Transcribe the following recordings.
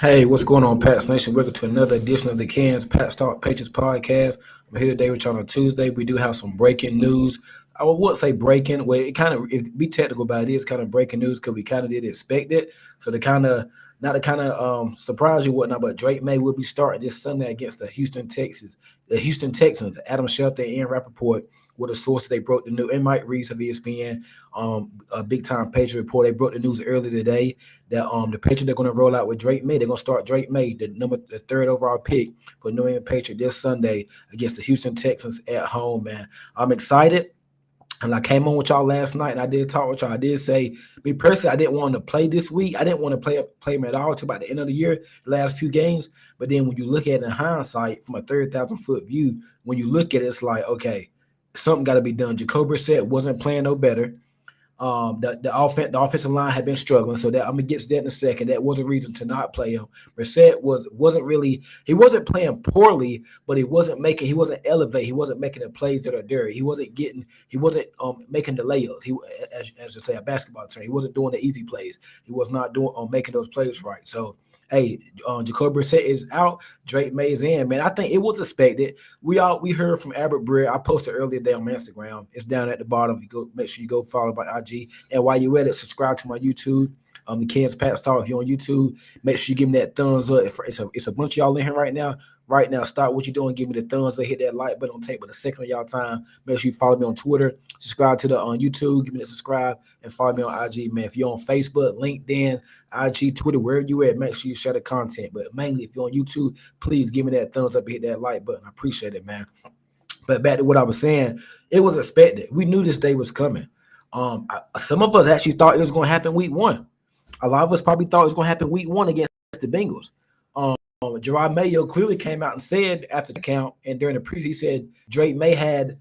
Hey, what's going on, Pats Nation? Welcome to another edition of the Cans Pats Talk Patriots podcast. I'm here today with y'all on Tuesday. We do have some breaking news. I wouldn't say breaking. Well, it kind of, if be technical about it, is kind of breaking news because we kind of did expect it. So to kind of, not to kind of surprise you whatnot, but Drake Maye will be starting this Sunday against the Houston Texans. Adam Schefter and Ian Rappaport were the sources. They broke the news. And Mike Reeves of ESPN, a big time Patriot report. They broke the news earlier today that the Patriots are going to roll out with Drake Maye. They're going to start Drake Maye, the third overall pick for New England Patriot this Sunday against the Houston Texans at home. Man, I'm excited. And I came on with y'all last night, and I did talk with y'all. I did say, me personally, I didn't want to play this week. I didn't want to play him at all until about the end of the year, the last few games. But then when you look at it in hindsight, from a 30,000-foot view, when you look at it, it's like, okay, something got to be done. Jacoby Brissett wasn't playing no better. The offensive line had been struggling, so that I'm gonna get to that in a second. That was a reason to not play him. Brissett wasn't playing poorly, but he wasn't elevating, he wasn't making the plays that are there. He wasn't making the layups. As you say, a basketball term, he wasn't doing the easy plays. He was not doing making those plays right. So hey, Jacoby Brissett is out. Drake Maye is in. Man, I think it was expected. We heard from Albert Breer. I posted earlier today on my Instagram. It's down at the bottom. You go, make sure you go follow my IG. And while you're at it, subscribe to my YouTube. The Kansas Pats Talk. If you're on YouTube, make sure you give me that thumbs up. It's a bunch of y'all in here right now. Right now, stop what you're doing. Give me the thumbs up. Hit that like button. Don't take but a second of y'all time. Make sure you follow me on Twitter. Subscribe to the on YouTube. Give me the subscribe and follow me on IG, man. If you're on Facebook, LinkedIn, IG, Twitter, wherever you at, make sure you share the content. But mainly, if you're on YouTube, please give me that thumbs up and hit that like button. I appreciate it, man. But back to what I was saying, it was expected. We knew this day was coming. Some of us actually thought it was going to happen week one. A lot of us probably thought it was going to happen week one against the Bengals. Gerard Mayo clearly came out and said after the count and during the preseason, he said Drake Maye had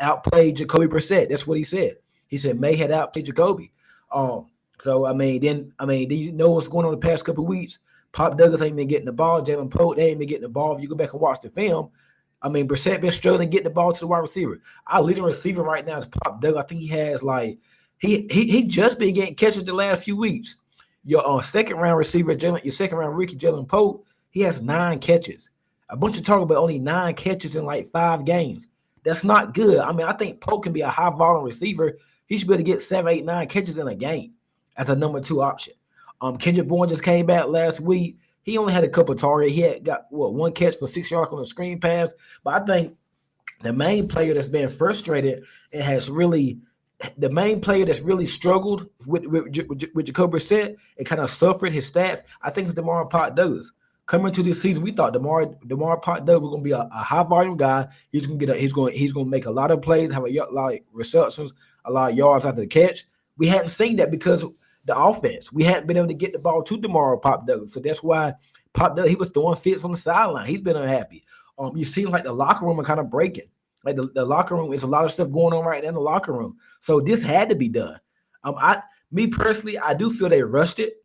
outplayed Jacoby Brissett. That's what he said. He said Maye had outplayed Jacoby. So then do you know what's going on the past couple of weeks? Pop Douglas ain't been getting the ball. Jalen Pope, they ain't been getting the ball. If you go back and watch the film, Brissett been struggling to get the ball to the wide receiver. Our leading receiver right now is Pop Douglas. I think he has he just been getting catches the last few weeks. Your second round receiver, your second round rookie, Jalen Pope, he has 9 catches. A bunch of targets, but only 9 catches in like 5 games. That's not good. I think Pope can be a high volume receiver. He should be able to get 7, 8, 9 catches in a game as a number 2 option. Kendrick Bourne just came back last week. He only had a couple of targets. He had got 1 catch for 6 yards on a screen pass. But I think the main player that's been frustrated and has really the main player that's really struggled with Jacoby Brissett and kind of suffered his stats, I think it's DeMar Pop Douglas. Coming to this season, we thought DeMar Pop Douglas was going to be a high volume guy. He's going to make a lot of plays, have a lot of receptions, a lot of yards after the catch. We hadn't seen that because the offense. We hadn't been able to get the ball to DeMar Pop Douglas, so that's why Pop Douglas, he was throwing fits on the sideline. He's been unhappy. You seem like the locker room are kind of breaking. Like the locker room, is a lot of stuff going on right now in the locker room. So this had to be done. Me personally, I do feel they rushed it.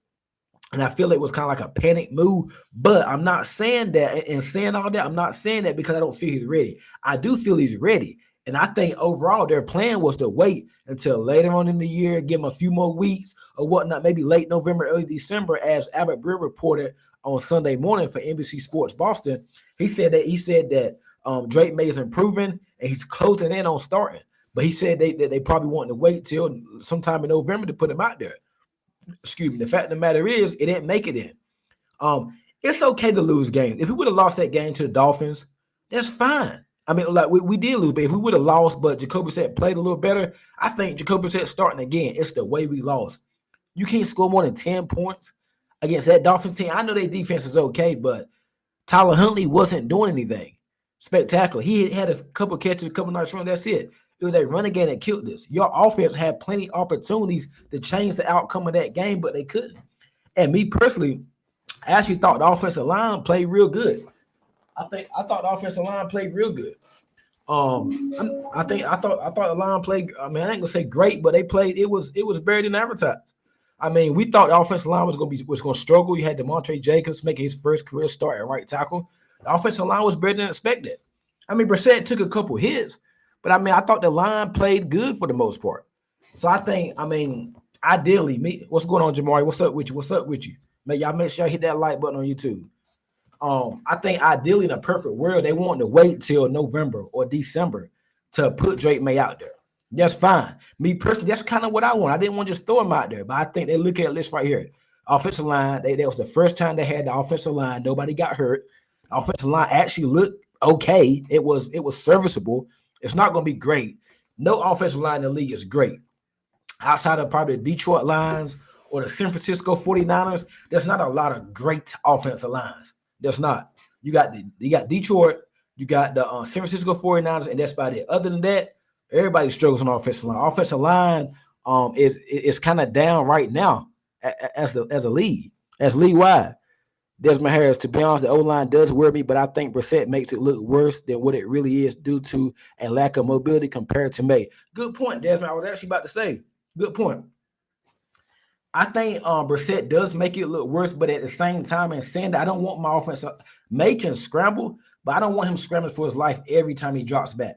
And I feel it was kind of like a panic move, but I'm not saying that and saying all that. I'm not saying that because I don't feel he's ready. I do feel he's ready. And I think overall their plan was to wait until later on in the year, give him a few more weeks or whatnot, maybe late November, early December, as Albert Breer reported on Sunday morning for NBC Sports Boston. He said that Drake Maye is improving and he's closing in on starting. But he said they probably want to wait till sometime in November to put him out there. Excuse me. The fact of the matter is, it didn't make it in. It's okay to lose games. If we would have lost that game to the Dolphins, that's fine. We did lose, but if we would have lost, but Jacoby Brissett played a little better, I think Jacoby Brissett starting again. It's the way we lost. You can't score more than 10 points against that Dolphins team. I know their defense is okay, but Tyler Huntley wasn't doing anything spectacular. He had a couple catches, a couple nice runs. That's it. It was a running game that killed this. Your offense had plenty of opportunities to change the outcome of that game, but they couldn't. And me personally, I actually thought the offensive line played real good. I thought the offensive line played real good. I thought the line played. I ain't gonna say great, but they played. It was better than advertised. We thought the offensive line was gonna struggle. You had DeMontre Jacobs making his first career start at right tackle. The offensive line was better than expected. Brissett took a couple hits. But I thought the line played good for the most part. So I think, ideally, what's going on, Jamari? What's up with you? Y'all make sure y'all hit that like button on YouTube. I think ideally in a perfect world, they want to wait till November or December to put Drake Maye out there. That's fine. Me personally, that's kind of what I want. I didn't want to just throw him out there, but I think they look at this right here. Offensive line, that was the first time they had the offensive line. Nobody got hurt. The offensive line actually looked okay. It was serviceable. It's not going to be great. No offensive line in the league is great. Outside of probably the Detroit Lions or the San Francisco 49ers, there's not a lot of great offensive lines. There's not. You got Detroit, you got the San Francisco 49ers, and that's about it. Other than that, everybody struggles on offensive line. Offensive line is kind of down right now as a league wide. Desmond Harris, to be honest, the O-line does worry me, but I think Brissett makes it look worse than what it really is due to a lack of mobility compared to Maye. Good point, Desmond. I was actually about to say, good point. I think Brissett does make it look worse, but at the same time, in saying that, I don't want my offense. Maye can scramble, but I don't want him scrambling for his life every time he drops back.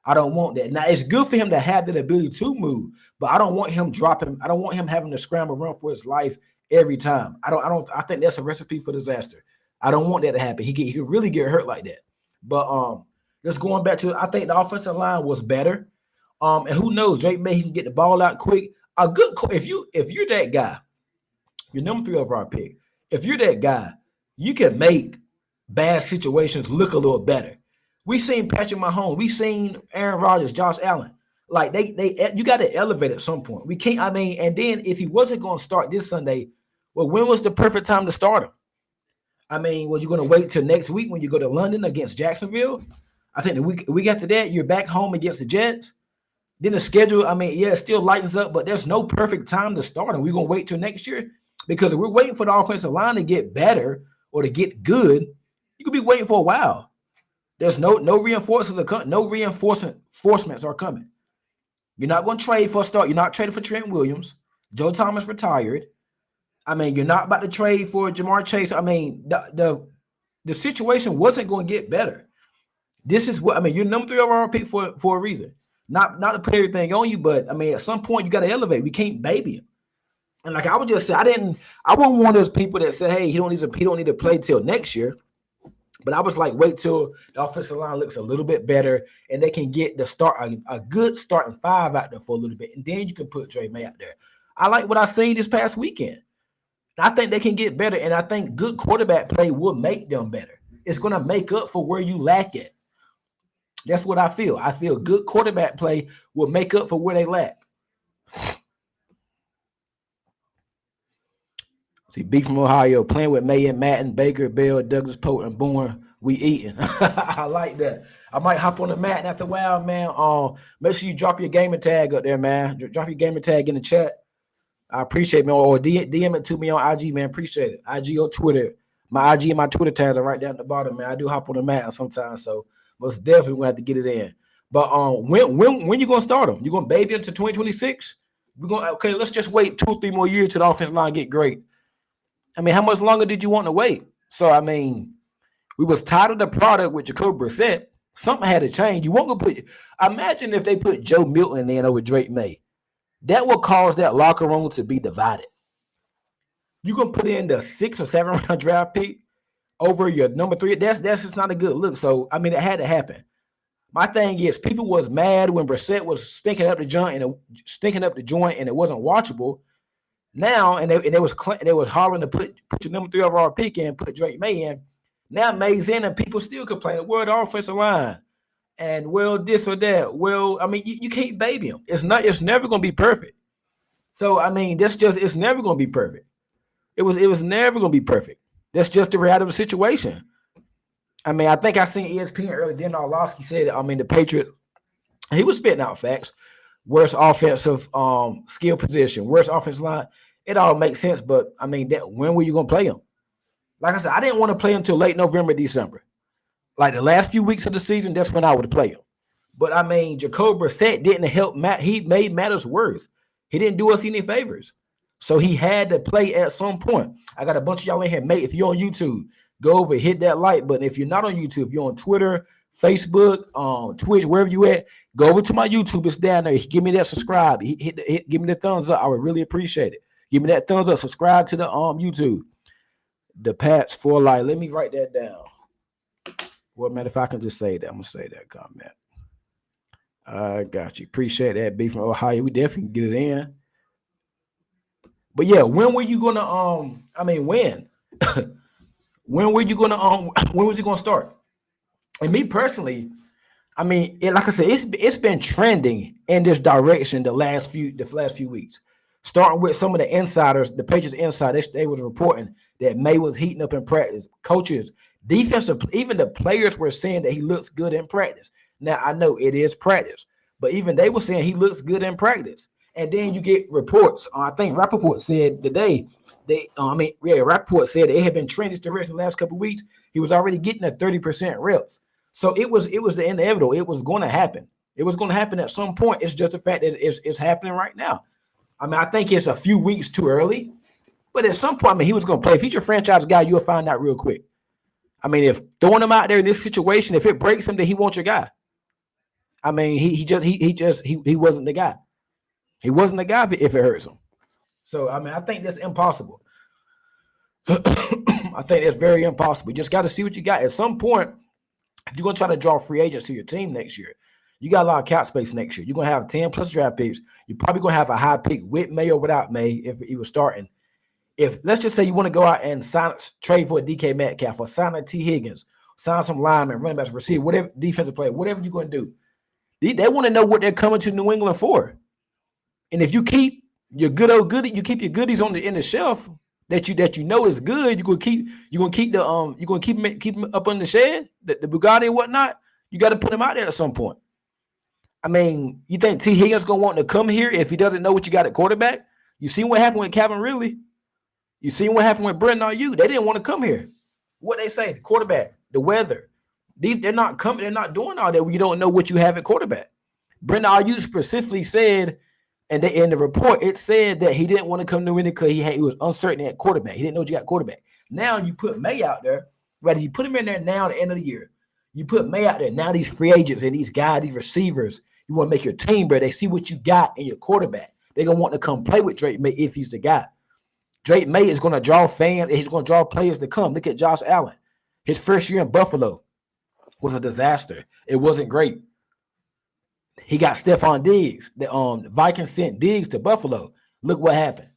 I don't want that. Now, it's good for him to have the ability to move, but I don't want him dropping. I don't want him having to scramble run for his life every time. I think that's a recipe for disaster. I don't want that to happen. He could really get hurt like that. But just going back to, I think the offensive line was better. And who knows, Drake Maye, he can get the ball out quick. A good, if you're that guy, your number 3 overall pick. If you're that guy, you can make bad situations look a little better. We seen Patrick Mahomes, we seen Aaron Rodgers, Josh Allen. Like you got to elevate at some point. We can't. I mean, and then if he wasn't going to start this Sunday, well, when was the perfect time to start him? I mean, was you going to wait till next week when you go to London against Jacksonville? I think the week after that, you're back home against the Jets. Then the schedule, I mean, yeah, it still lightens up, but there's no perfect time to start him. We're going to wait till next year because if we're waiting for the offensive line to get better or to get good, you could be waiting for a while. There's no reinforcements are coming. You're not going to trade for a start. You're not trading for Trent Williams. Joe Thomas retired. I mean, you're not about to trade for Jamar Chase. I mean, the situation wasn't going to get better. This is what I mean. You're number 3 overall pick for a reason. Not to put everything on you, but I mean, at some point you got to elevate. We can't baby him. And like I would just say, I wasn't one of those people that said, "Hey, he don't need to play till next year." But I was like, wait till the offensive line looks a little bit better and they can get a good starting 5 out there for a little bit. And then you can put Drake Maye out there. I like what I seen this past weekend. I think they can get better. And I think good quarterback play will make them better. It's going to make up for where you lack it. That's what I feel. I feel good quarterback play will make up for where they lack. See, Beef from Ohio, playing with Maye and Madden, Baker, Bell, Douglas, Pope, and Bourne. We eating. I like that. I might hop on the mat after a while, man. Make sure you drop your gamer tag up there, man. Drop your gamer tag in the chat. I appreciate it, man. Or DM it to me on IG, man. Appreciate it. IG or Twitter. My IG and my Twitter tags are right down at the bottom, man. I do hop on the mat sometimes, so most definitely gonna have to get it in. But when you gonna start them? You gonna baby into 2026? Okay, let's just wait 2 or 3 more years till the offensive line get great. I mean, how much longer did you want to wait? So, I mean, we was tired of the product with Jacoby Brissett. Something had to change. You won't go imagine if they put Joe Milton in over Drake Maye. That will cause that locker room to be divided. You're going to put in the 6th or 7th round draft pick over your number 3. That's just not a good look. So, I mean, it had to happen. My thing is, people was mad when Brissett was stinking up the joint and it wasn't watchable. Now, and they was hollering to put your number 3 overall pick in, put Drake Maye in. Now Maye's in, and people still complaining. Well, the offensive line, and well, this or that. Well, I mean, you can't baby him. It's never gonna be perfect. So I mean, it's never gonna be perfect. It was never gonna be perfect. That's just the reality of the situation. I mean, I think I seen ESPN earlier. Dan Orlovsky said, the Patriots. He was spitting out facts. Worst offensive skill position, worst offensive line. It all makes sense, but I mean, when were you gonna play him? Like I said, I didn't want to play him until late November, December. Like the last few weeks of the season, that's when I would play him. But I mean, Jacoby Brissett didn't help Matt. He made matters worse. He didn't do us any favors. So he had to play at some point. I got a bunch of y'all in here. Mate, if you're on YouTube, go over, hit that like button. If you're not on YouTube, if you're on Twitter, Facebook, Twitch, wherever you at, go over to my YouTube. It's down there. Give me that subscribe. Give me the thumbs up. I would really appreciate it. Give me that thumbs up. Subscribe to the YouTube. The Pats for life. Let me write that down. Well, man, if I can just say that, I'm gonna say that comment. I got you. Appreciate that, B from Ohio. We definitely get it in. But yeah, when were you gonna I mean when? When were you gonna when was it gonna start? And me personally, I mean, like I said, it's been trending in this direction the last few weeks. Starting with some of the insiders, the Patriots insiders, they was reporting that Maye was heating up in practice. Coaches, defensive, even the players were saying that he looks good in practice. Now I know it is practice, but even they were saying he looks good in practice. And then you get reports. I think Rappaport said today Rappaport said it had been trending this direction the last couple of weeks. He was already getting a 30% reps. So it was the inevitable. It was going to happen. It was going to happen at some point. It's just the fact that it's happening right now. I mean, I think it's a few weeks too early, but at some point, I mean, he was going to play. If he's your franchise guy, you'll find out real quick. I mean, if throwing him out there in this situation, if it breaks him, then he wants your guy. I mean, he wasn't the guy. He wasn't the guy if it hurts him. So, I mean, I think that's impossible. I think that's very impossible. You just got to see what you got. At some point, if you're going to try to draw free agents to your team next year, you got a lot of cap space next year. You're going to have 10 plus draft picks. You're probably going to have a high pick with Maye or without Maye if he was starting. If let's just say you want to go out and trade for a DK Metcalf or sign a T. Higgins, sign some linemen, running backs, receiver, whatever, defensive player, whatever you're going to do. They want to know what they're coming to New England for. And if you keep your you keep your goodies in the shelf that you know is good, you're gonna keep them up on the shed, the Bugatti and whatnot. You got to put him out there at some point. I mean, you think T. Higgins gonna want to come here if he doesn't know what you got at quarterback? You seen what happened with Calvin Ridley? You seen what happened with Brendan Ayuk? They didn't want to come here. What they say, the quarterback, the weather. They're not coming. They're not doing all that when you don't know what you have at quarterback. Brendan Ayuk specifically said, and in the report, it said that he didn't want to come to Indy because he was uncertain at quarterback. He didn't know what you got quarterback. Now you put Maye out there, whether you put him in there now at the end of the year, you put Maye out there, now these free agents and these guys, these receivers, you want to make your team better. They see what you got in your quarterback. They're going to want to come play with Drake Maye if he's the guy. Drake Maye is going to draw fans. He's going to draw players to come. Look at Josh Allen. His first year in Buffalo was a disaster. It wasn't great. He got Stephon Diggs. The Vikings sent Diggs to Buffalo. Look what happened.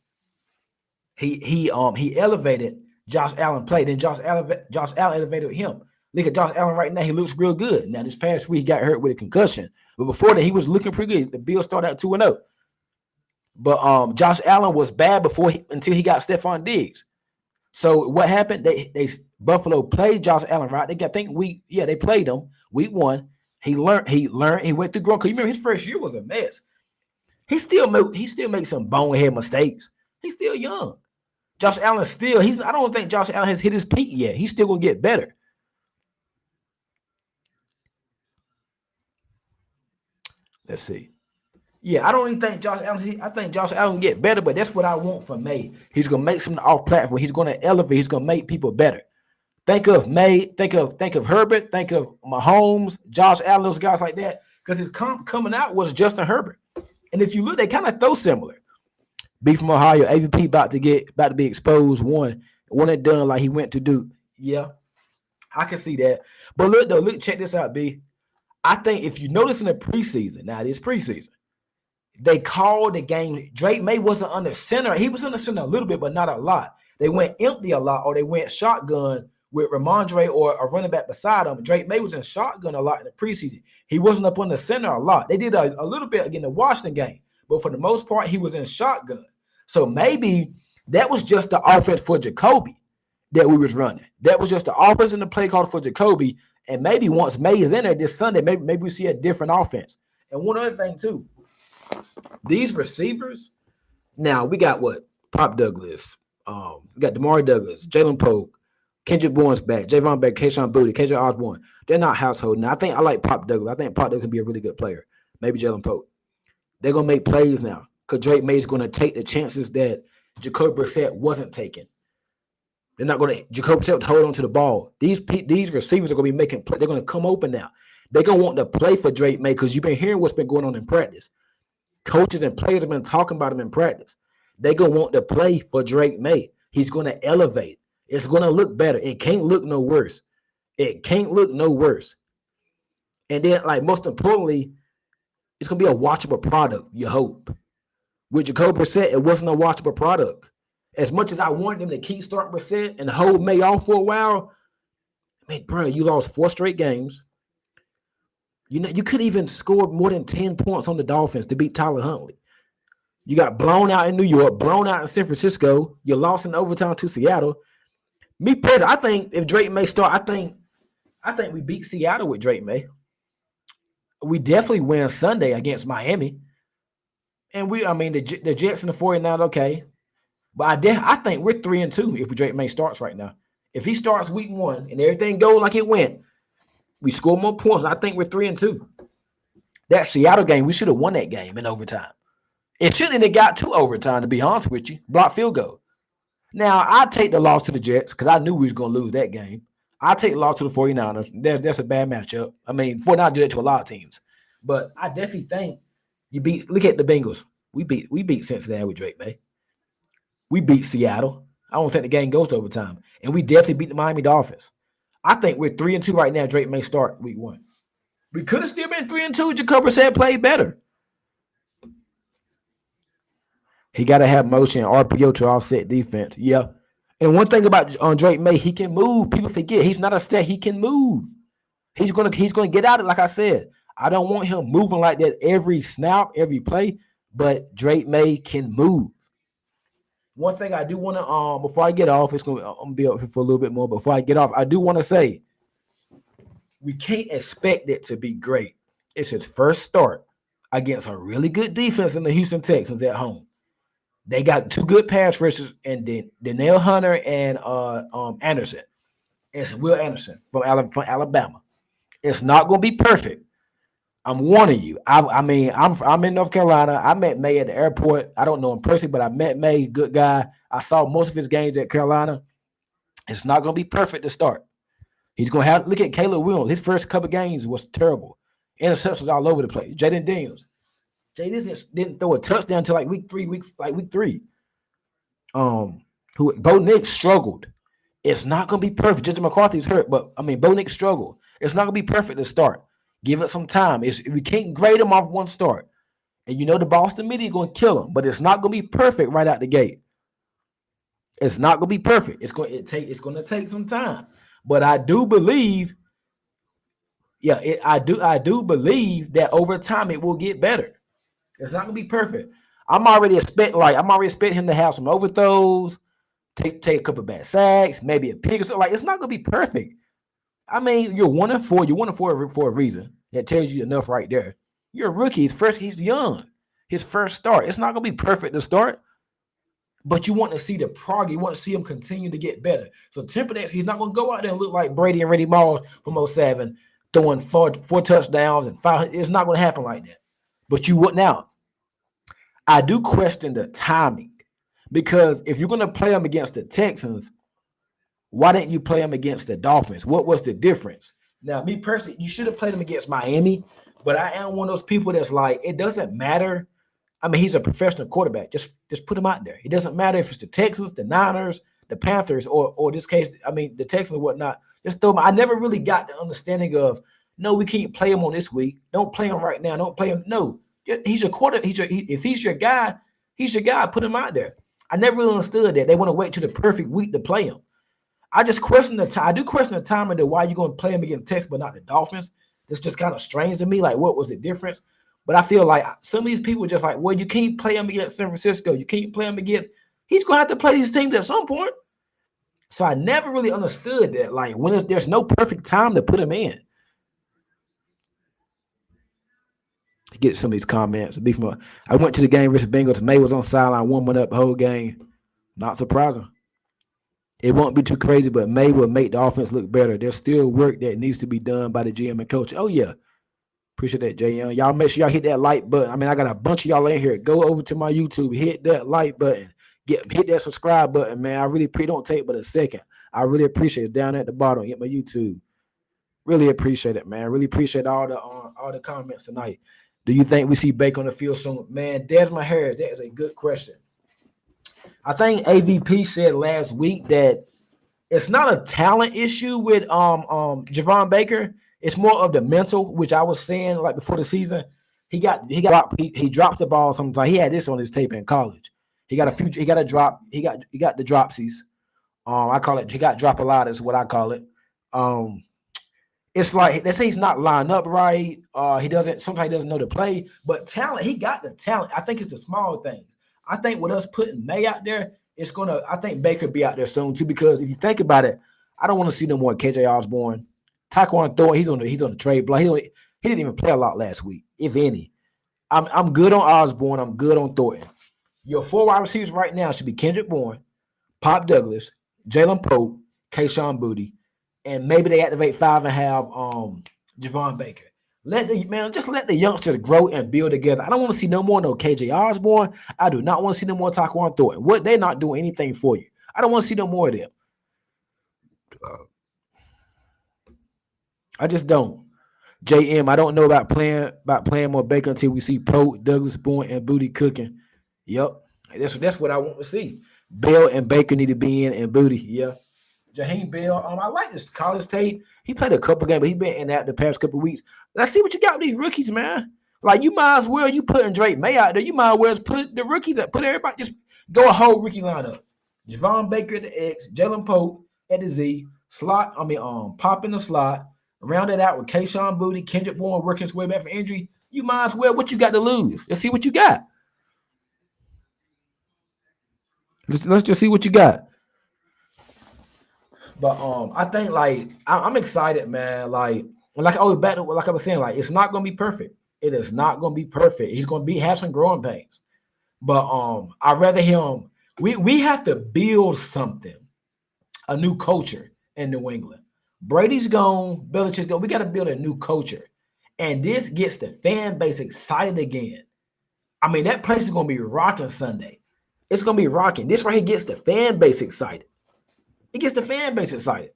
He elevated Josh Allen play. Then Josh Allen elevated him. Look at Josh Allen right now. He looks real good. Now this past week he got hurt with a concussion, but before that he was looking pretty good. The Bills started out 2-0. But Josh Allen was bad until he got Stephon Diggs. So what happened? They Buffalo played Josh Allen, right? They played him week 1. He learned, he went through growth. Because you remember his first year was a mess. He still makes some bonehead mistakes. He's still young. Josh Allen I don't think Josh Allen has hit his peak yet. He's still gonna get better. Let's see. Yeah, I don't even think Josh Allen. I think Josh Allen will get better, but that's what I want from Maye. He's gonna make something off platform. He's gonna elevate. He's gonna make people better. Think of Maye. Think of Herbert. Think of Mahomes, Josh Allen, those guys like that. Because his comp coming out was Justin Herbert. And if you look, they kind of throw similar. B from Ohio, AVP about to be exposed. One and done like he went to Duke. Yeah, I can see that. But look, check this out, B. I think if you notice in the preseason, now it is preseason, they called the game. Drake Maye wasn't under center. He was under center a little bit, but not a lot. They went empty a lot, or they went shotgun with Ramondre or a running back beside him. Drake Maye was in shotgun a lot in the preseason. He wasn't up on the center a lot. They did a little bit again in the Washington game, but for the most part, he was in shotgun. So maybe that was just the offense for Jacoby that we was running. That was just the offense and the play call for Jacoby. And maybe once Maye is in there this Sunday, maybe we see a different offense. And one other thing too, these receivers. Now we got what? Pop Douglas. We got Damari Douglas, Jalen Polk, Kendrick Bourne's back, Javon Beck, Kayshawn Booty, KJ Osborne. They're not household. Now I like Pop Douglas. I think Pop Douglas can be a really good player. Maybe Jalen Polk. They're gonna make plays now because Drake Maye is gonna take the chances that Jacoby Brissett wasn't taking. They're not going to Jacoby Brissett hold on to the ball. These receivers are going to be making play. They're going to come open now. They're going to want to play for Drake Maye because you've been hearing what's been going on in practice. Coaches and players have been talking about him in practice. They're going to want to play for Drake Maye. He's going to elevate. It's going to look better. It can't look no worse. It can't look no worse. And then, like, most importantly, it's going to be a watchable product, you hope. With Jacoby Brissett, it wasn't a watchable product. As much as I wanted them to keep starting Brissett and hold Maye off for a while, man, bro, you lost 4 straight games. You know, you could even score more than 10 points on the Dolphins to beat Tyler Huntley. You got blown out in New York, blown out in San Francisco. You lost in overtime to Seattle. Me personally, I think if Drake Maye start, I think we beat Seattle with Drake Maye. We definitely win Sunday against Miami. And the Jets and the 49ers, okay. But I think we're 3-2 if Drake Maye starts right now. If he starts week 1 and everything goes like it went, we score more points. I think we're 3-2. That Seattle game, we should have won that game in overtime. It shouldn't have got to overtime, to be honest with you. Block field goal. Now, I take the loss to the Jets because I knew we was going to lose that game. I take the loss to the 49ers. That's a bad matchup. I mean, 49ers do that to a lot of teams. But I definitely think look at the Bengals. We beat Cincinnati with Drake Maye. We beat Seattle. I don't think the game goes to overtime. And we definitely beat the Miami Dolphins. I think we're 3-2 right now. Drake Maye start week 1. We could have still been 3-2. Jacoby Brissett played better. He got to have motion and RPO to offset defense. Yeah. And one thing about Drake Maye, he can move. People forget he's not a stat. He can move. He's gonna get out of it. Like I said, I don't want him moving like that every snap, every play. But Drake Maye can move. One thing I do want to before I get off, I'm gonna be up for a little bit more. Before I get off, I do want to say we can't expect it to be great. It's his first start against a really good defense in the Houston Texans at home. They got 2 good pass rushers, and Danielle Hunter and Anderson. It's Will Anderson from Alabama. It's not going to be perfect. I'm warning you. I'm in North Carolina. I met Maye at the airport. I don't know him personally, but I met Maye, good guy. I saw most of his games at Carolina. It's not going to be perfect to start. He's going to have look at Caleb Williams. His first couple games was terrible. Interceptions all over the place. Jaden Daniels. Jaden didn't throw a touchdown until like week 3. Bo Nix struggled. It's not going to be perfect. J.J. McCarthy's hurt, but Bo Nix struggled. It's not going to be perfect to start. Give it some time. We can't grade him off one start. And you know the Boston media is going to kill him, but it's not going to be perfect right out the gate. It's not going to be perfect. It's going to take some time. But I do believe, I do believe that over time it will get better. It's not going to be perfect. I'm already expecting him to have some overthrows, take a couple of bad sacks, maybe a pick or something. Like, it's not going to be perfect. I mean, you're 1-4. You're 1-4 for a reason. That tells you enough right there. You're a rookie. He's young. His first start. It's not going to be perfect to start, but you want to see the progress. You want to see him continue to get better. So temper that. He's not going to go out there and look like Brady and Randy Moss from 2007, throwing four touchdowns and 5. It's not going to happen like that. But you would now. I do question the timing, because if you're going to play them against the Texans, why didn't you play them against the Dolphins? What was the difference? Now, me personally, you should have played them against Miami, but I am one of those people that's like, it doesn't matter. I mean, he's a professional quarterback. Just put him out there. It doesn't matter if it's the Texans, the Niners, the Panthers, or this case, the Texans and whatnot. Just throw him. I never really got the understanding of, no, we can't play him on this week. Don't play him right now. Don't play him. No. He's your quarter. If he's your guy, he's your guy. Put him out there. I never really understood that. They want to wait till the perfect week to play him. I just question the time. I do question the timing of why you're going to play him against Texas but not the Dolphins. It's just kind of strange to me. Like, what was the difference? But I feel like some of these people are just like, well, you can't play him against San Francisco. You can't play him against. He's going to have to play these teams at some point. So I never really understood that. Like, there's no perfect time to put him in. Get some of these comments. I went to the game versus Bengals. Maye was on sideline warming up the whole game. Not surprising. It won't be too crazy, but Maye will make the offense look better. There's still work that needs to be done by the GM and coach. Oh, yeah. Appreciate that, JM. Y'all make sure y'all hit that like button. I got a bunch of y'all in here. Go over to my YouTube. Hit that like button. Hit that subscribe button, man. I really don't take but a second. I really appreciate it. Down at the bottom, hit my YouTube. Really appreciate it, man. Really appreciate all the comments tonight. Do you think we see Baker on the field soon? Man, Desmond Harris, that is a good question. I think AVP said last week that it's not a talent issue with Javon Baker. It's more of the mental, which I was saying like before the season. He drops the ball sometimes. He had this on his tape in college. He got a drop. He got the dropsies. I call it. He got drop a lot. Is what I call it. Um, it's like they say he's not lined up right. He doesn't. Sometimes he doesn't know the play. But talent, he got the talent. I think it's the small things. I think with us putting Maye out there, it's gonna. I think Baker be out there soon too. Because if you think about it, I don't want to see no more KJ Osborne, Taquan Thornton. He's on the trade block. He didn't even play a lot last week, if any. I'm good on Osborne. I'm good on Thornton. Your 4 wide receivers right now should be Kendrick Bourne, Pop Douglas, Jalen Pope, Kayshawn Boutte, and maybe they activate 5 and have Javon Baker. Just let the youngsters grow and build together. I don't want to see no more no KJ Osborne. I do not want to see no more Taquan Thornton. What they're not doing anything for you. I don't want to see no more of them. I just don't. JM, I don't know about playing more Baker until we see Pope, Douglas, Bourne, and Boutte cooking. Yep, that's what I want to see. Bell and Baker need to be in, and Boutte. Yeah, Jaheim Bell. I like this college tape. He played a couple games, but he been in that the past couple weeks. Let's see what you got with these rookies, man. Like you might as well you putting Drake Maye out there. You might as well put the rookies up. Put everybody just go a whole rookie lineup. Javon Baker at the X, Jalen Pope at the Z, slot. Pop in the slot. Round it out with Kayshawn Boutte, Kendrick Bourne working his way back from injury. You might as well. What you got to lose? Let's see what you got. Let's just see what you got. But I think like I'm excited, man. Like back to like I was saying, like it's not gonna be perfect. It is not gonna be perfect. He's gonna have some growing pains. But I'd rather him. We have to build something, a new culture in New England. Brady's gone, Belichick's gone. We got to build a new culture. And this gets the fan base excited again. I mean, that place is going to be rocking Sunday. It's going to be rocking. This right here gets the fan base excited. It gets the fan base excited.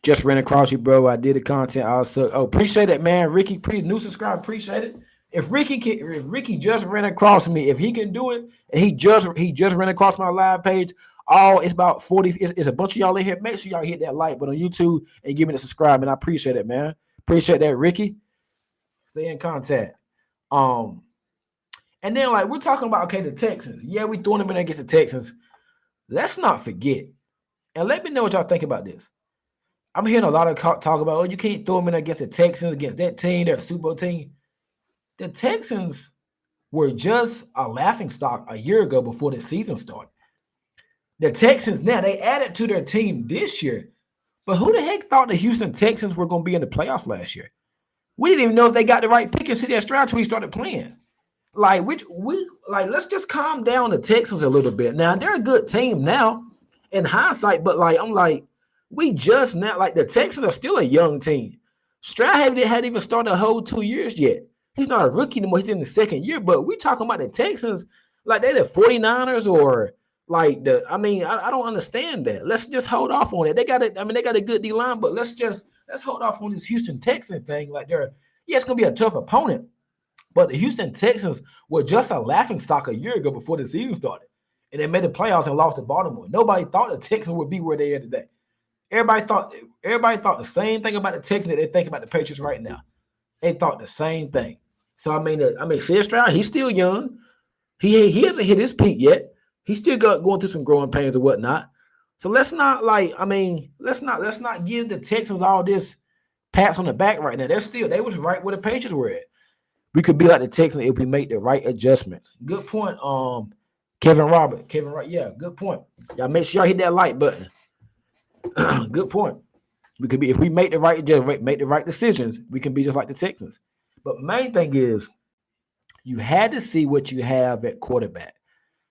Just ran across you, bro. I did the content also. Oh, appreciate it, man. Ricky, new subscribe. Appreciate it. If Ricky just ran across me, if he can do it, and he just ran across my live page, it's about 40. It's a bunch of y'all in here. Make sure y'all hit that like button on YouTube and give me the subscribe, and I appreciate it, man. Appreciate that, Ricky. Stay in contact. And then like we're talking about the Texans. Yeah, we throwing them in against the Texans. Let's not forget, and let me know what y'all think about this. I'm hearing a lot of talk about, you can't throw them in against the Texans, against that team, they're a Super Bowl team. The Texans were just a laughingstock a year ago before the season started. The Texans now, they added to their team this year. But who the heck thought the Houston Texans were going to be in the playoffs last year? We didn't even know if they got the right pick and CJ Stroud until we started playing. Like, let's just calm down the Texans a little bit. Now, they're a good team now in hindsight, but we just now, the Texans are still a young team. Stroud hadn't even started a whole 2 years yet. He's not a rookie anymore. He's in the second year, but we talking about the Texans like they're the 49ers or I don't understand that. Let's just hold off on it. They got a good D-line, but let's hold off on this Houston Texans thing. It's going to be a tough opponent, but the Houston Texans were just a laughingstock a year ago before the season started, and they made the playoffs and lost to Baltimore. Nobody thought the Texans would be where they are today. Everybody thought the same thing about the Texans that they think about the Patriots right now. They thought the same thing. So CJ Stroud, he's still young. He hasn't hit his peak yet. He's still going through some growing pains and whatnot. So let's not give the Texans all this pats on the back right now. They was right where the Patriots were at. We could be like the Texans if we make the right adjustments. Good point. Kevin Robert. Yeah, good point. Y'all make sure y'all hit that like button. Good point. We could be, if we make the right decisions, we can be just like the Texans. But main thing is, you had to see what you have at quarterback.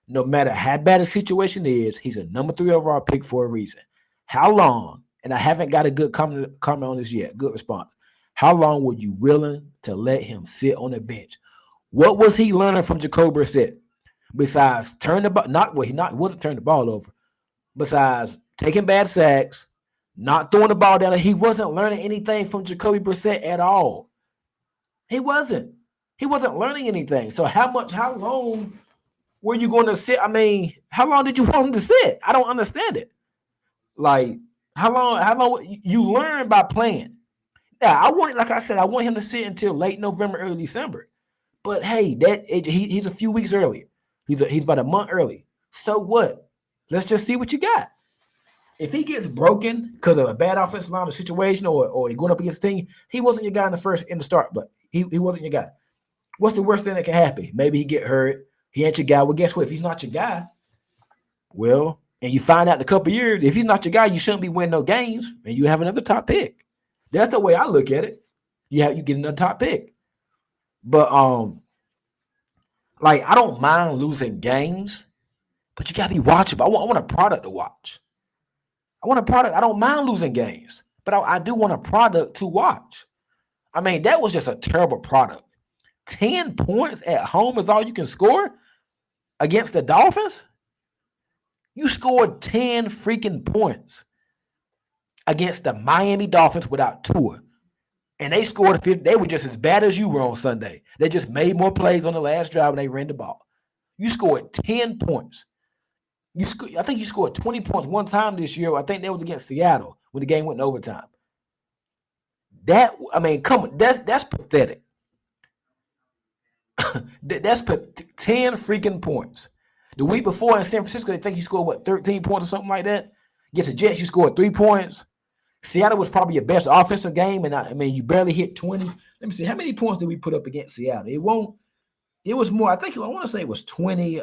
No matter how bad the situation is, he's a number 3 overall pick for a reason. How long? And I haven't got a good comment on this yet. Good response. How long were you willing to let him sit on the bench? What was he learning from Jacoby Brissett? Besides turn the ball, he wasn't turning the ball over. Besides taking bad sacks, not throwing the ball down, he wasn't learning anything from Jacoby Brissett at all. He wasn't learning anything. So how long Were you going to sit? I mean, how long did you want him to sit? I don't understand it. Like, how long? How long? You learn by playing. Yeah, like I said, I want him to sit until late November, early December. But hey, he's a few weeks earlier. He's about a month early. So what? Let's just see what you got. If he gets broken because of a bad offensive line or situation, or he going up against a team, he wasn't your guy in the start, but he wasn't your guy. What's the worst thing that can happen? Maybe he get hurt. He ain't your guy. Well, guess what? If he's not your guy, well, and you find out in a couple of years, if he's not your guy, you shouldn't be winning no games, and you have another top pick. That's the way I look at it. You get another top pick. But like, I don't mind losing games, but you gotta be watchable. I want a product to watch. I want a product. I don't mind losing games, but I do want a product to watch. I mean, that was just a terrible product. 10 points at home is all you can score against the Dolphins? You scored 10 freaking points against the Miami Dolphins without Tua. And they scored 50. They were just as bad as you were on Sunday. They just made more plays on the last drive and they ran the ball. You scored 10 points. I think you scored 20 points one time this year. I think that was against Seattle when the game went in overtime. Come on, that's pathetic. That's 10 freaking points. The week before in San Francisco, I think you scored 13 points or something like that. Against the Jets, you scored 3 points. Seattle was probably your best offensive game, and you barely hit 20. Let me see, how many points did we put up against Seattle? It was more. I want to say it was 20.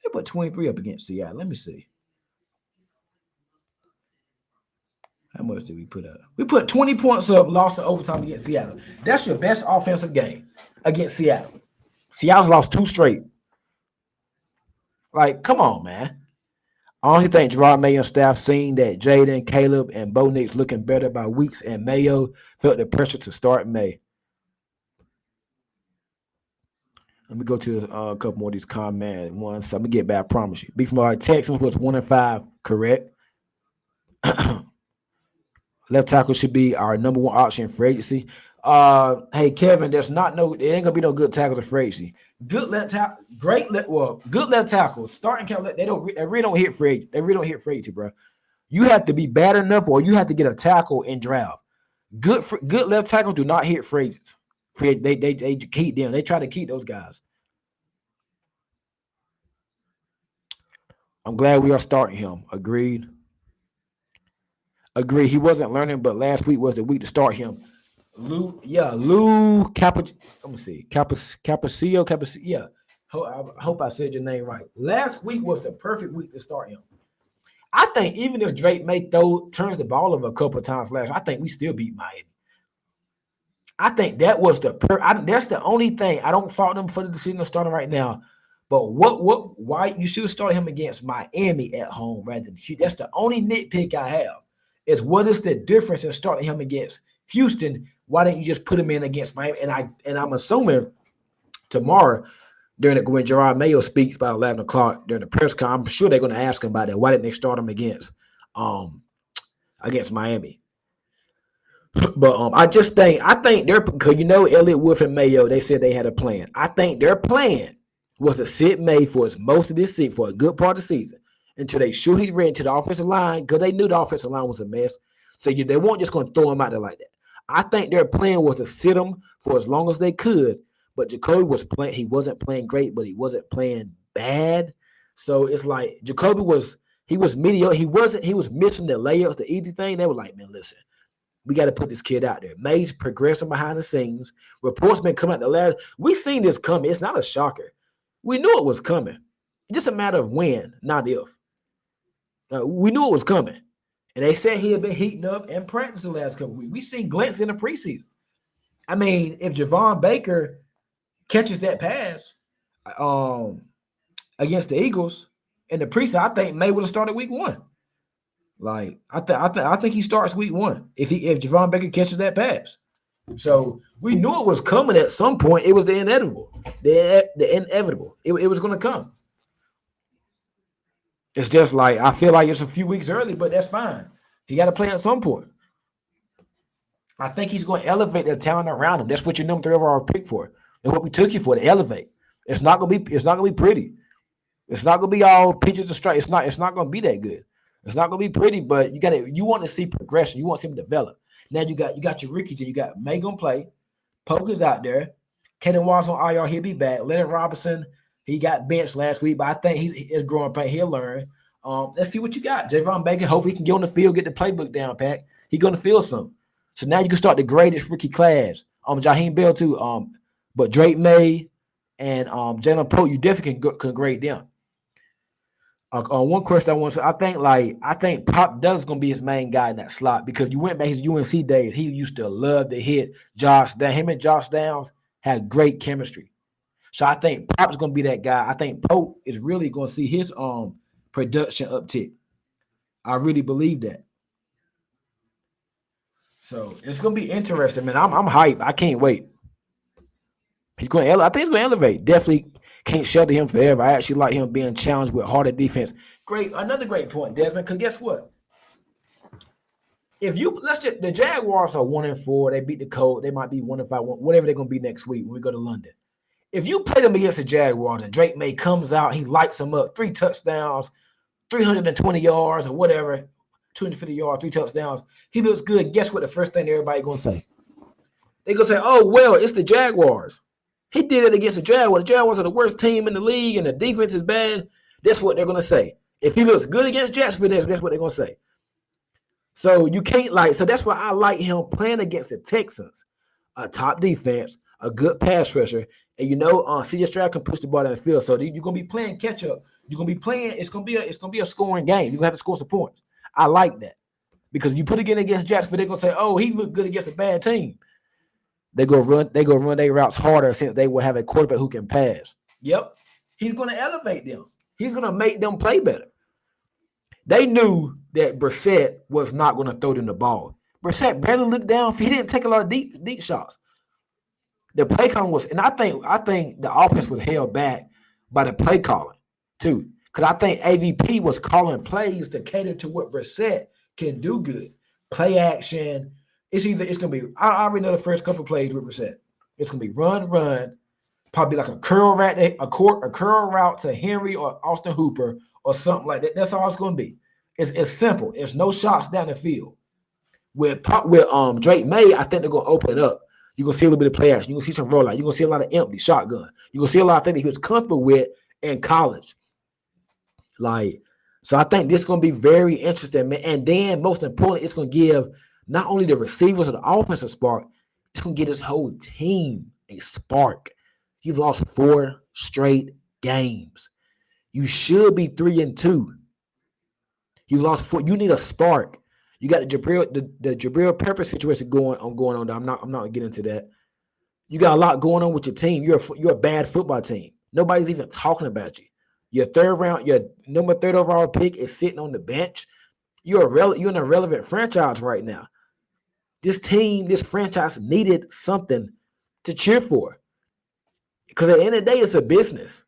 They put 23 up against Seattle. Let me see. How much did we put up? We put 20 points up, lost in overtime against Seattle. That's your best offensive game against Seattle. Seattle's lost 2 straight. Like, come on, man. I honestly think Gerard Mayo and staff seeing that Jaden, Caleb, and Bo Nix looking better by weeks, and Mayo felt the pressure to start May. Let me go to a couple more of these comment ones. So I'm gonna get back. I promise you. Big from our Texans was 1-5, correct? Left tackle should be our number 1 option for agency. Hey Kevin, it ain't gonna be no good tackles in free agency. Good left tackle, good left tackles. Starting count, they really don't hit free. They really don't hit free agency, bro. You have to be bad enough, or you have to get a tackle in draft. Good left tackles do not hit free agents. They keep them. They try to keep those guys. I'm glad we are starting him. Agreed. He wasn't learning, but last week was the week to start him. Lou Capaccio. Let me see. Capaccio. Yeah. I hope I said your name right. Last week was the perfect week to start him. I think even if Drake May turns the ball over a couple of times last, I think we still beat Miami. I think that was that's the only thing. I don't fault them for the decision of starting right now. But why you should have started him against Miami at home rather than Houston. That's the only nitpick I have. Is what is the difference in starting him against Houston? Why didn't you just put him in against Miami? And I'm assuming tomorrow when Gerard Mayo speaks by 11 o'clock during the press conference, I'm sure they're going to ask him about that. Why didn't they start him against Miami? But I think they're, because Elliott Wolf and Mayo, they said they had a plan. I think their plan was to sit May for most of this season, for a good part of the season, until they sure he's ready to the offensive line, because they knew the offensive line was a mess. So they weren't just going to throw him out there like that. I think their plan was to sit him for as long as they could. But Jacoby was playing. He wasn't playing great, but he wasn't playing bad. So it's like Jacoby was mediocre. He was missing the layups, the easy thing. They were like, man, listen, we got to put this kid out there. May's progressing behind the scenes. Reports been coming out the last. We seen this coming. It's not a shocker. We knew it was coming. It's just a matter of when, not if. We knew it was coming. And they said he had been heating up and practicing the last couple of weeks. We seen glints in the preseason. I mean, if Javon Baker catches that pass against the Eagles in the preseason, I think May would have started week 1. Like I think he starts week 1 if Javon Baker catches that pass. So we knew it was coming at some point. It was the inevitable. The inevitable. It was going to come. It's just like I feel like it's a few weeks early, but that's fine. He got to play at some point. I think he's going to elevate the talent around him. That's what your number 3 overall pick for. And what we took you for, to elevate. It's not going to be pretty. It's not gonna be all peaches and stripes. It's not gonna be that good. It's not gonna be pretty, but you want to see progression. You want to see him develop. Now you got your rookies and you got Maye gonna play. Poker's out there. Kaden Watts on IR, he'll be back. Leonard Robinson, he got benched last week, but I think he's growing pain. He'll learn. Let's see what you got. Javon Baker, hopefully he can get on the field, get the playbook down, Pat. He's gonna feel some. So now you can start the greatest rookie class. Jaheim Bell too. But Drake Maye and Jalen Pope, you definitely can grade them. One question I want to say, I think Pop Douglas is gonna be his main guy in that slot because you went back his UNC days. He used to love to hit Josh Downs. Him and Josh Downs had great chemistry. So I think Pop's gonna be that guy. I think Pope is really gonna see his production uptick. I really believe that. So it's gonna be interesting, man. I'm hyped. I can't wait. I think he's gonna elevate. Definitely can't shelter him forever. I actually like him being challenged with harder defense. Another great point, Desmond. Because guess what? The Jaguars are 1-4. They beat the Colts. They might be 1-5, whatever they're gonna be next week when we go to London. If you play them against the Jaguars and Drake Maye comes out, he lights them up, 3 touchdowns, 320 yards or whatever, 250 yards, 3 touchdowns. He looks good. Guess what? The first thing everybody gonna say? They're gonna say, "Oh well, it's the Jaguars." He did it against the Jaguars. The Jaguars are the worst team in the league, and the defense is bad. That's what they're going to say. If he looks good against Jacksonville, that's what they're going to say. So you can't so that's why I like him playing against the Texans, a top defense, a good pass rusher, and C.J. Stroud can push the ball down the field. So you're going to be playing catch up. You're going to be playing. It's going to be a scoring game. You're going to have to score some points. I like that because you put it against Jacksonville, they're going to say, "Oh, he looked good against a bad team." They go run their routes harder since they will have a quarterback who can pass. Yep. He's going to elevate them. He's going to make them play better. They knew that Brissett was not going to throw them the ball. Brissett barely looked down. He didn't take a lot of deep shots. The play calling was, and I think the offense was held back by the play calling too. Because I think AVP was calling plays to cater to what Brissett can do good. Play action. It's gonna be. I already know the first couple of plays with Brissett. It's gonna be run, probably like a curl route to Henry or Austin Hooper or something like that. That's all it's gonna be. It's simple. It's no shots down the field. With Drake Maye, I think they're gonna open it up. You're gonna see a little bit of play action. You're gonna see some rollout. You're gonna see a lot of empty shotgun. You're gonna see a lot of things that he was comfortable with in college. So I think this is gonna be very interesting, man. And then most importantly, it's gonna give not only the receivers or the offensive spark, it's going to get his whole team a spark. You've lost 4 straight games. You should be 3-2. You lost 4. You need a spark. You got the Jabril Peppers situation going on. I'm not going to get into that. You got a lot going on with your team. You're a bad football team. Nobody's even talking about you. Your number 3 overall pick is sitting on the bench. You're an irrelevant franchise right now. This franchise needed something to cheer for. Because at the end of the day, it's a business.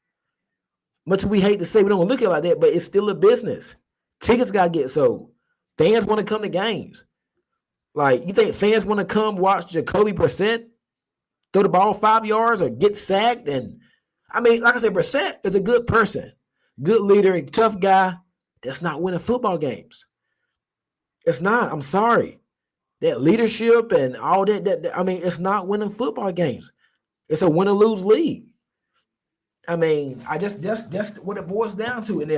Much as we hate to say, we don't look at it like that, but it's still a business. Tickets got to get sold. Fans want to come to games. You think fans want to come watch Jacoby Brissett throw the ball 5 yards or get sacked? And like I said, Brissett is a good person, good leader, a tough guy that's not winning football games. It's not. I'm sorry. That leadership and all that, it's not winning football games. It's a win or lose league. That's what it boils down to. And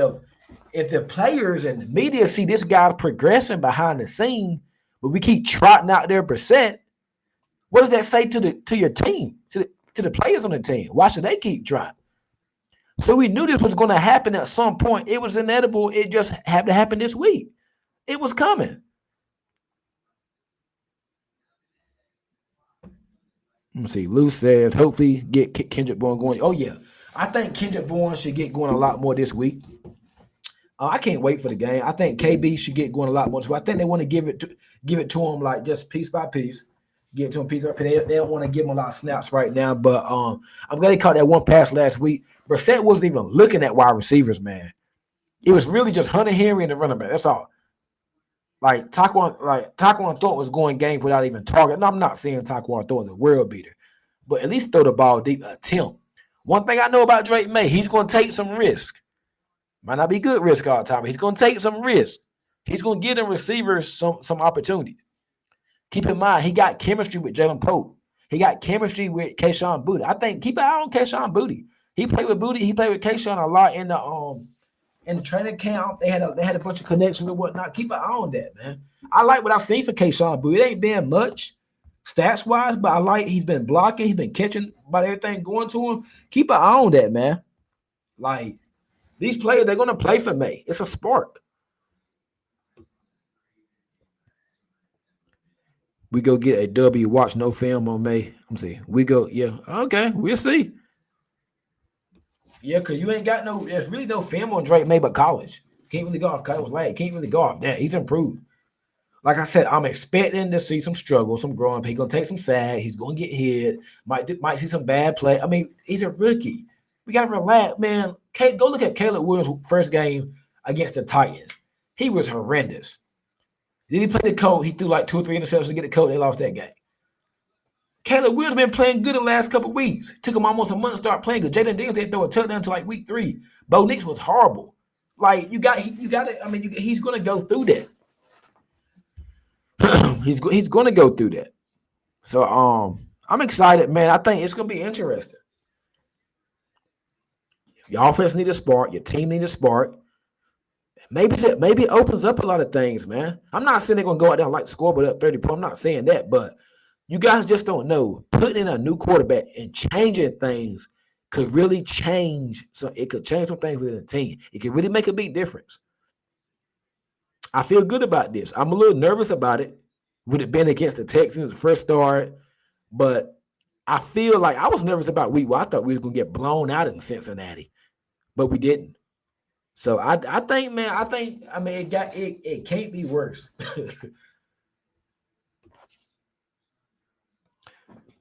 if the players and the media see this guy's progression behind the scene, but we keep trotting out their percent, what does that say to your team, to the players on the team? Why should they keep trying? So we knew this was going to happen at some point. It was inevitable. It just had to happen this week. It was coming. Let me see. Lou says, hopefully get Kendrick Bourne going. Oh, yeah. I think Kendrick Bourne should get going a lot more this week. I can't wait for the game. I think KB should get going a lot more. So I think they want to give it to him just piece by piece. Give it to him piece by piece. They don't want to give him a lot of snaps right now. But I'm glad he caught that one pass last week. Brissett wasn't even looking at wide receivers, man. It was really just Hunter Henry and the running back. That's all. Taquan Thornton was going game without even targeting. I'm not saying Taquan Thornton's a world beater, but at least throw the ball deep, attempt. One thing I know about Drake Maye, he's going to take some risk. Might not be good risk all the time. He's going to take some risk. He's going to give them receivers some opportunities. Keep in mind, he got chemistry with Jalen Pope. He got chemistry with Kayshon Boutte. I think keep an eye on Kayshon Boutte. He played with Boutte. He played with Kayshon a lot in the training camp. They had a bunch of connections and whatnot. Keep an eye on that, man. I like what I've seen for Kayshon Boutte. It ain't been much stats wise, but I like he's been blocking. He's been catching about everything going to him. Keep an eye on that, man. Like these players, they're gonna play for me. It's a spark. We go get a W. Watch no film on Maye. I'm see. We go, yeah. Okay, we'll see. Yeah, because you ain't got no. There's really no film on Drake Maye but college. Can't really go off. Cause it was late. Can't really go off that. He's improved. Like I said, I'm expecting to see some struggle, some growing. He's gonna take some sag. He's gonna get hit. Might see some bad play. I mean, he's a rookie. We gotta relax, man. Go look at Caleb Williams' first game against the Titans. He was horrendous. Then he played the Colts. He threw like 2 or 3 interceptions to get the Colts. They lost that game. Caleb Williams been playing good in the last couple of weeks. It took him almost a month to start playing good. Jaden Daniels didn't throw a touchdown until like week 3. Bo Nix was horrible. Like you got it. I mean, he's going to go through that. he's going to go through that. So I'm excited, man. I think it's going to be interesting. Your offense need a spark. Your team need a spark. Maybe it opens up a lot of things, man. I'm not saying they're going to go out there and like score but up 30 points. I'm not saying that, but you guys just don't know. Putting in a new quarterback and changing things could really change. So it could change some things within the team. It could really make a big difference. I feel good about this. I'm a little nervous about it. Would it been against the Texans, the first start? But I feel like I was nervous about week 1. I thought we was going to get blown out in Cincinnati, but we didn't. So I think, man, I mean, it can't be worse.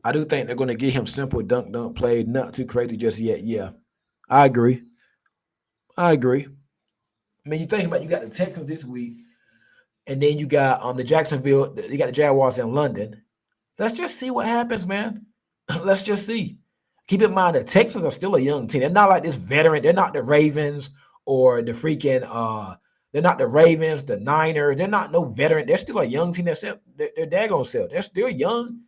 I do think they're going to give him simple dunk play, not too crazy just yet. Yeah, I agree. I mean, you think about you got the Texans this week, and then you got the Jacksonville. You got the Jaguars in London. Let's just see what happens, man. Let's just see. Keep in mind the Texans are still a young team. They're not like this veteran. They're not the Ravens or the freaking. They're not the Ravens, the Niners. They're not no veteran. They're still a young team. They're daggone self. They're still young.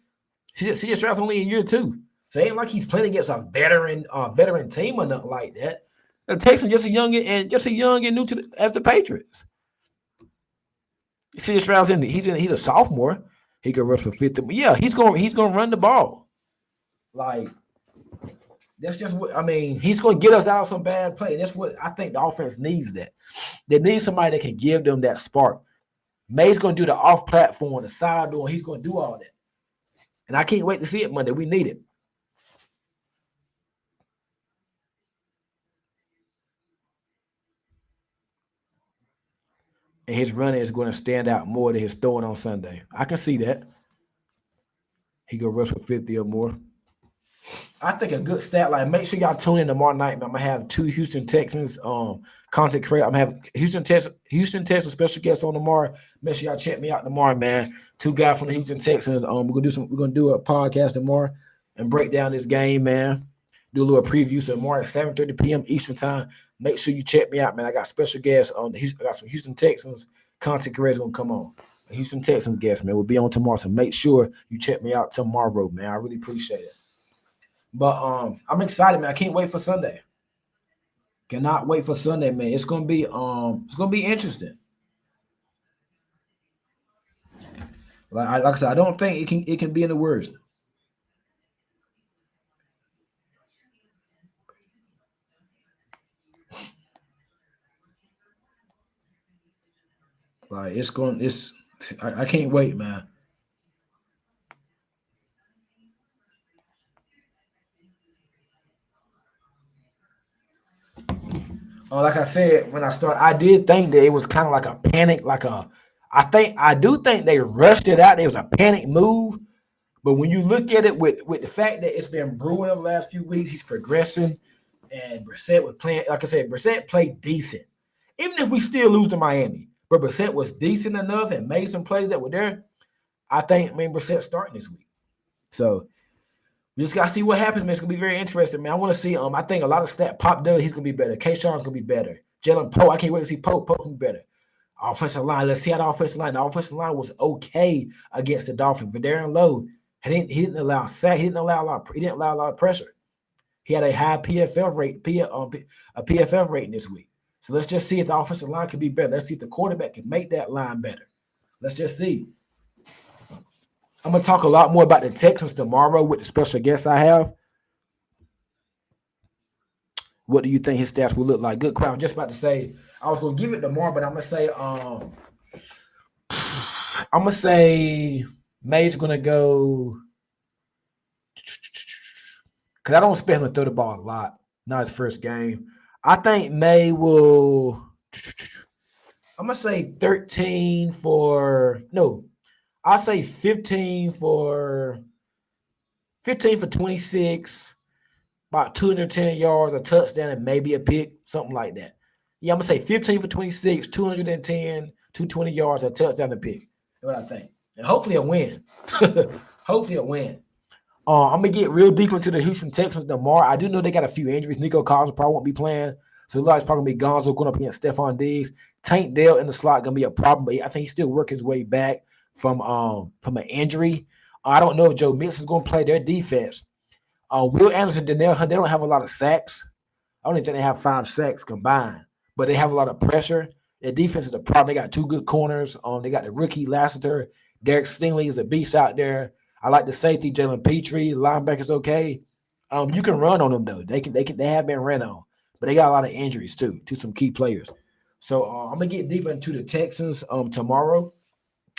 C.J. Stroud's only in year 2. So it ain't like he's playing against a veteran team or nothing like that. The Texans just as young and new as the Patriots. C.J. Stroud's he's a sophomore. He could rush for 50. Yeah, he's gonna run the ball. Like that's just what I mean. He's gonna get us out of some bad play. That's what I think the offense needs. That they need somebody that can give them that spark. Maye's gonna do the off platform, the side door. He's gonna do all that. And I can't wait to see it Monday. We need it. And his running is going to stand out more than his throwing on Sunday. I can see that. He can rush for 50 or more. I think a good stat line. Make sure y'all tune in tomorrow night. I'm gonna have 2 Houston Texans content creators. I'm gonna have Houston Texans special guests on tomorrow. Make sure y'all check me out tomorrow, man. 2 guys from the Houston Texans. We're gonna do a podcast tomorrow and break down this game, man. Do a little preview. So tomorrow at 7:30 p.m. Eastern time. Make sure you check me out, man. I got special guests on I got some Houston Texans content creators gonna come on. A Houston Texans guest, man, will be on tomorrow. So make sure you check me out tomorrow, man. I really appreciate it. But I'm excited, man. I can't wait for Sunday. Cannot wait for Sunday, man. It's gonna be interesting. Like I said, I don't think it can be in the worst. Like I can't wait, man. Like I said, when I started, I did think that it was kind of like a panic, I do think they rushed it out. There was a panic move. But when you look at it with the fact that it's been brewing over the last few weeks, he's progressing, and Brissett was playing. Like I said, Brissett played decent, even if we still lose to Miami. But Brissett was decent enough and made some plays that were there. I think, Brissett's starting this week. So we just gotta see what happens, man. It's gonna be very interesting, man. I want to see. I think a lot of stat Pop does. He's gonna be better. Kayshawn's gonna be better. Jalen Poe, I can't wait to see Poe. Poe can be better. Offensive line, let's see how the offensive line. The offensive line was okay against the Dolphins, but Darren Lowe, he didn't allow sack. He didn't allow a lot of pressure. He had a high PFF rate, a PFF rating this week. So let's just see if the offensive line can be better. Let's see if the quarterback can make that line better. Let's just see. I'm gonna talk a lot more about the Texans tomorrow with the special guests I have. What do you think his stats will look like? Good crowd. I'm just about to say I was gonna give it tomorrow, but I'm gonna say Maye's gonna go because I don't expect him to throw the ball a lot. Not his first game. I think Maye will. I'm gonna say 13 for no. I'll say 15 for 26, about 210 yards, a touchdown, and maybe a pick, something like that. Yeah, I'm gonna say 15 for 26, 210, 220 yards, a touchdown, and a pick. That's what I think. And hopefully a win. Hopefully a win. I'm gonna get real deep into the Houston Texans tomorrow. I do know they got a few injuries. Nico Collins probably won't be playing, so it's probably gonna be Gonzo going up against Stephon Diggs. Tank Dell in the slot gonna be a problem, but I think he's still working his way back from an injury. I don't know if Joe Mixon is gonna play. Their defense. Will Anderson, Danielle Hunt, they don't have a lot of sacks. I don't even think they have 5 sacks combined, but they have a lot of pressure. Their defense is a problem. They got 2 good corners. They got the rookie Lassiter. Derek Stingley is a beast out there. I like the safety, Jalen Petrie. Linebacker's okay. You can run on them though. They have been ran on, but they got a lot of injuries too to some key players. So I'm gonna get deeper into the Texans tomorrow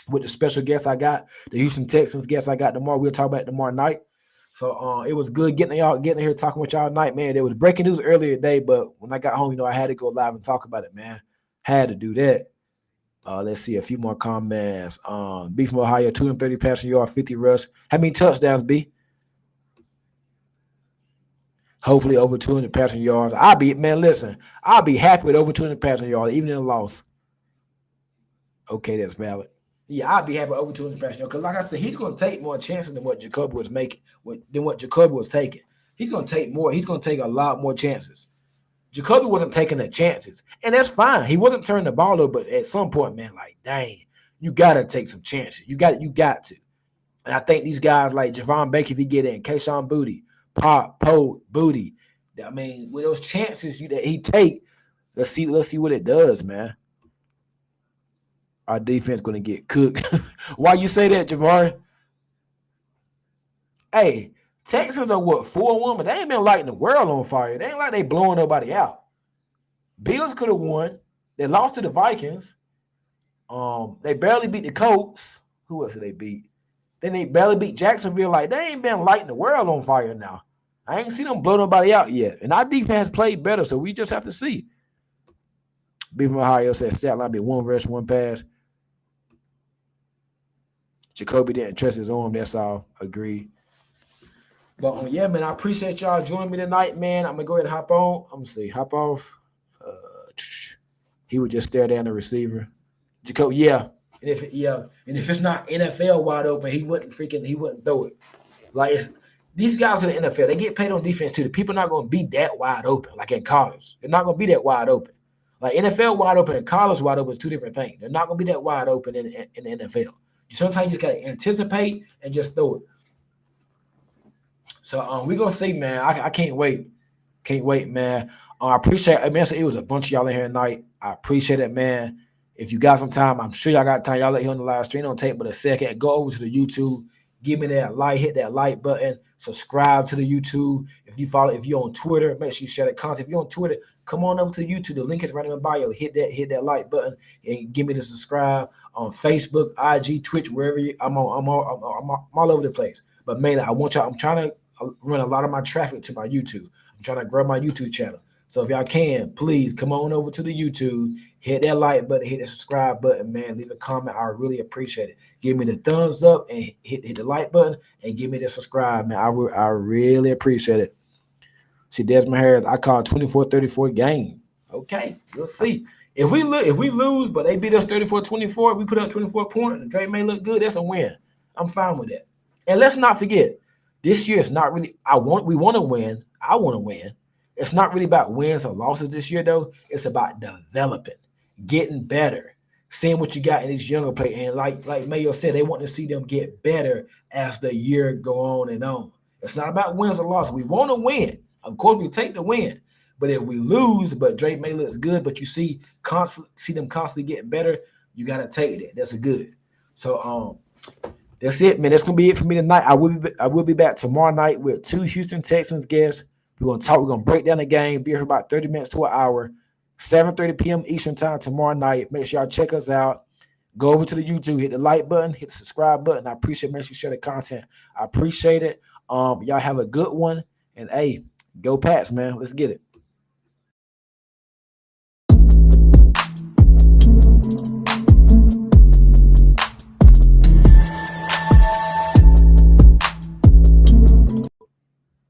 with the special guests I got, the Houston Texans guests I got tomorrow. We'll talk about it tomorrow night. So it was good getting here talking with y'all tonight, man. There was breaking news earlier today, but when I got home, I had to go live and talk about it, man. Had to do that. Let's see a few more comments. B from Ohio, 230 passing yard, 50 rush. How many touchdowns, B? Hopefully over 200 passing yards. I'll be happy with over 200 passing yards, even in a loss. Okay, that's valid. Yeah, I'd be happy with over 200 passing yards. Because like I said, he's going to take more chances than what Jacoby was making, than what Jacoby was taking. He's going to take more. He's going to take a lot more chances. Jacoby wasn't taking the chances, and that's fine. He wasn't turning the ball over, but at some point, man, like, dang, you got to take some chances. You got to. And I think these guys like Javon Baker, if he get in, Kayshon Boutte, Poe, Boutte, I mean, with those chances that he take, let's see what it does, man. Our defense going to get cooked. Why you say that, Jamar? Hey, Texans are 4-1, but they ain't been lighting the world on fire. They ain't like they blowing nobody out. Bills could have won. They lost to the Vikings. They barely beat the Colts. Who else did they beat? Then they barely beat Jacksonville. Like, they ain't been lighting the world on fire now. I ain't seen them blow nobody out yet. And our defense played better, so we just have to see. B from Ohio said stat line be 1 rush, 1 pass. Jacoby didn't trust his arm. That's all. Agree. But yeah, man, I appreciate y'all joining me tonight, man. I'm gonna go ahead and hop on. I'm gonna say hop off. He would just stare down the receiver. Jacoby, yeah. And if it's not NFL wide open, he wouldn't throw it. Like these guys in the NFL, they get paid on defense too. The people are not gonna be that wide open, like in college. They're not gonna be that wide open. Like NFL wide open and college wide open is 2 different things. They're not gonna be that wide open in the NFL. Sometimes you just gotta anticipate and just throw it. So we're gonna see, man. I can't wait. Can't wait, man. I appreciate it, man. So it was a bunch of y'all in here tonight. I appreciate it, man. If you got some time, I'm sure y'all got time. Y'all let here on the live stream. Don't take but a second. Go over to the YouTube. Give me that like, hit that like button, subscribe to the YouTube. If you're on Twitter, make sure you share that content. If you're on Twitter, come on over to the YouTube. The link is right in my bio. Hit that like button and give me the subscribe on Facebook, IG, Twitch, wherever I'm all over the place. But mainly, I'm trying to run a lot of my traffic to my YouTube. I'm trying to grow my YouTube channel. So if y'all can, please come on over to the YouTube, hit that like button, hit that subscribe button, man. Leave a comment. I really appreciate it. Give me the thumbs up and hit the like button and give me the subscribe, man. I really appreciate it. See, Desmond Harris, I call 24-34 game. Okay, we'll see. If we lose, but they beat us 34-24, we put up 24 points, and Drake may look good, that's a win. I'm fine with that. And let's not forget, this year is not really we want to win. I want to win. It's not really about wins or losses this year, though. It's about developing, getting better, seeing what you got in this younger play. And like Mayo said, they want to see them get better as the year go on and on. It's not about wins or losses. We want to win. Of course, we take the win. But if we lose, but Drake May looks good, but you see them constantly getting better, you gotta take it. That's a good. So that's it, man. That's gonna be it for me tonight. I will be back tomorrow night with 2 Houston Texans guests. We're gonna talk. We're gonna break down the game. Be here for about 30 minutes to an hour. 7:30 p.m. Eastern time tomorrow night. Make sure y'all check us out. Go over to the YouTube, hit the like button, hit the subscribe button. I appreciate it. Make sure you share the content. I appreciate it. Y'all have a good one. And hey, go Pats, man. Let's get it.